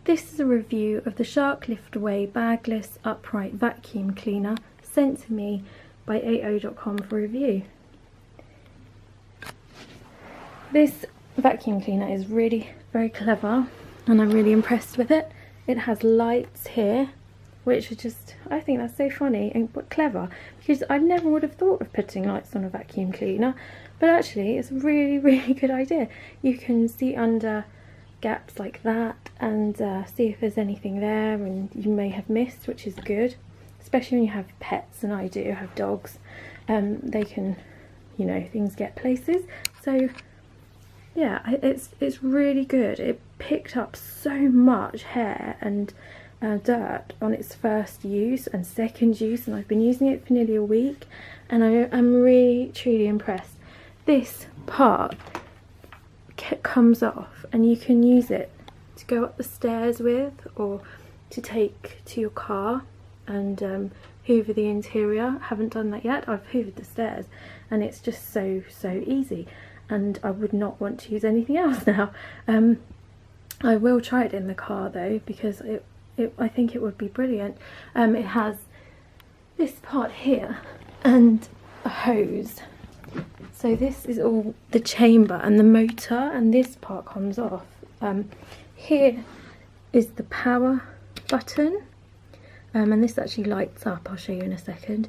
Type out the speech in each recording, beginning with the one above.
This is a review of the Shark Lift Away Bagless Upright Vacuum Cleaner sent to me by AO.com for review. This vacuum cleaner is really very clever and I'm really impressed with it. It has lights here, which are just, I think that's so funny and clever, because I never would have thought of putting lights on a vacuum cleaner, but actually it's a really good idea. You can see under gaps like that and see if there's anything there and you may have missed, which is good, especially when you have pets, and I do have dogs. They can, you know, things get places. So yeah, it's really good. It picked up so much hair and dirt on its first use and second use, and I've been using it for nearly a week and I'm really truly impressed. This part comes off and you can use it to go up the stairs with, or to take to your car and hoover the interior. I haven't done that yet. I've hoovered the stairs and it's just so easy, and I would not want to use anything else now. I will try it in the car though, because I think it would be brilliant. It has this part here and a hose. So this is all the chamber and the motor, and this part comes off. Here is the power button, and this actually lights up. I'll show you in a second.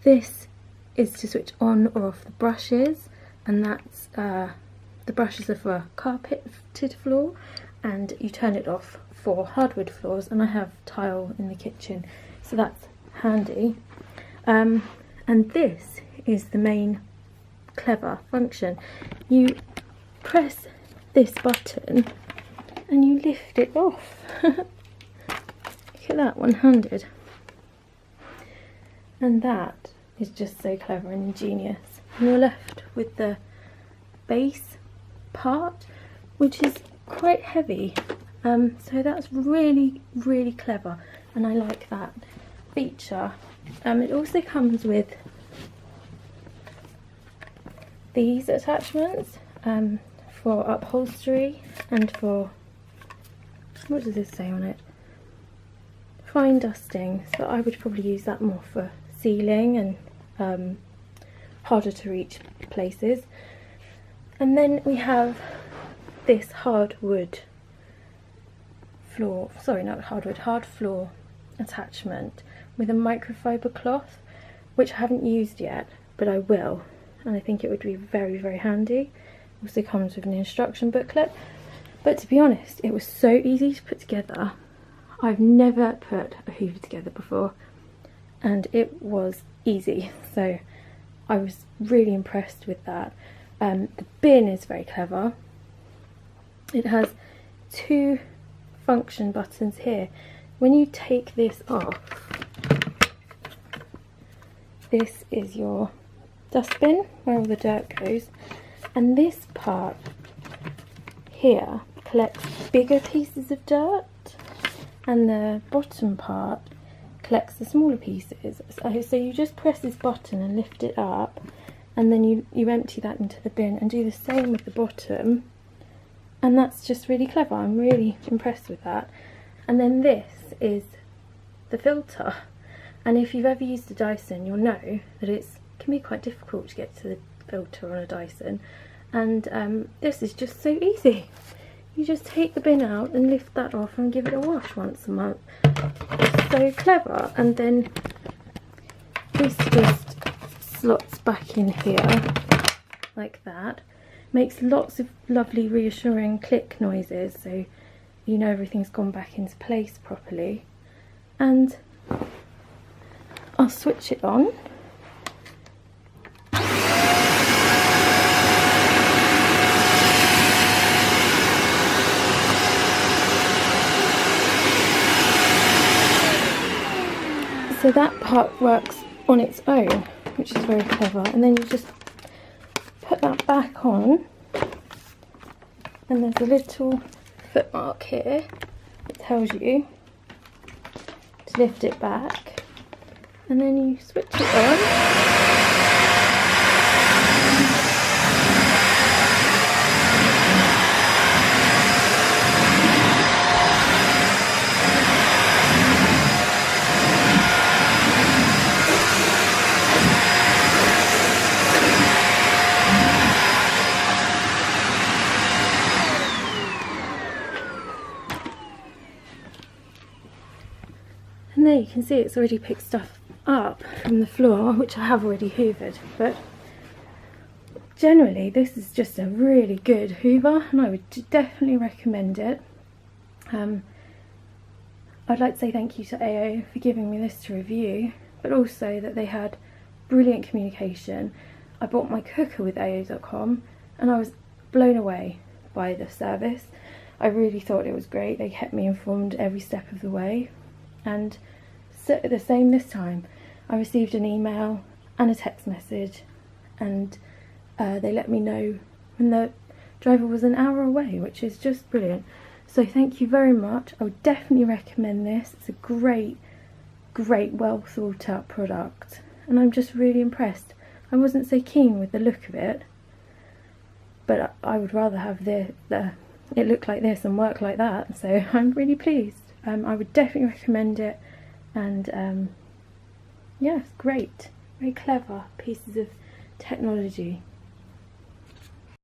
This is to switch on or off the brushes, and that's the brushes are for carpeted floor, and you turn it off for hardwood floors, and I have tile in the kitchen, so that's handy. And this is the main clever function. You press this button and you lift it off. Look at that, one-handed. And that is just so clever and ingenious. And you're left with the base part, which is quite heavy. So that's really clever, and I like that feature. It also comes with these attachments for upholstery and for, what does this say on it? Fine dusting. So I would probably use that more for ceiling and harder to reach places. And then we have this hardwood floor, sorry, not hardwood, hard floor attachment with a microfiber cloth, which I haven't used yet, but I will, and I think it would be very handy. Also comes with an instruction booklet, but to be honest, it was so easy to put together. I've never put a hoover together before, and it was easy, so I was really impressed with that. The bin is very clever. It has two function buttons here. When you take this off, this is your dustbin where all the dirt goes, and this part here collects bigger pieces of dirt, and the bottom part collects the smaller pieces. So you just press this button and lift it up, and then you empty that into the bin, and do the same with the bottom. And that's just really clever. I'm really impressed with that. And then this is the filter. And if you've ever used a Dyson, you'll know that it can be quite difficult to get to the filter on a Dyson. And this is just so easy. You just take the bin out and lift that off and give it a wash once a month. It's so clever. And then this just slots back in here like that. Makes lots of lovely reassuring click noises, so you know everything's gone back into place properly. And I'll switch it on. So that part works on its own, which is very clever, and then you just put that back on, and there's a little foot mark here that tells you to lift it back, and then you switch it on, And there you can see it's already picked stuff up from the floor, which I have already hoovered, but generally this is just a really good hoover and I would definitely recommend it. I'd like to say thank you to AO for giving me this to review, but also that they had brilliant communication. I bought my cooker with AO.com and I was blown away by the service. I really thought it was great. They kept me informed every step of the way, and so the same this time. I received an email and a text message, and they let me know when the driver was an hour away, which is just brilliant. So thank you very much. I would definitely recommend this. It's a great, well thought out product, and I'm just really impressed. I wasn't so keen with the look of it, but I would rather have it look like this and work like that, so I'm really pleased. I would definitely recommend it, and yeah, it's great. Very clever pieces of technology.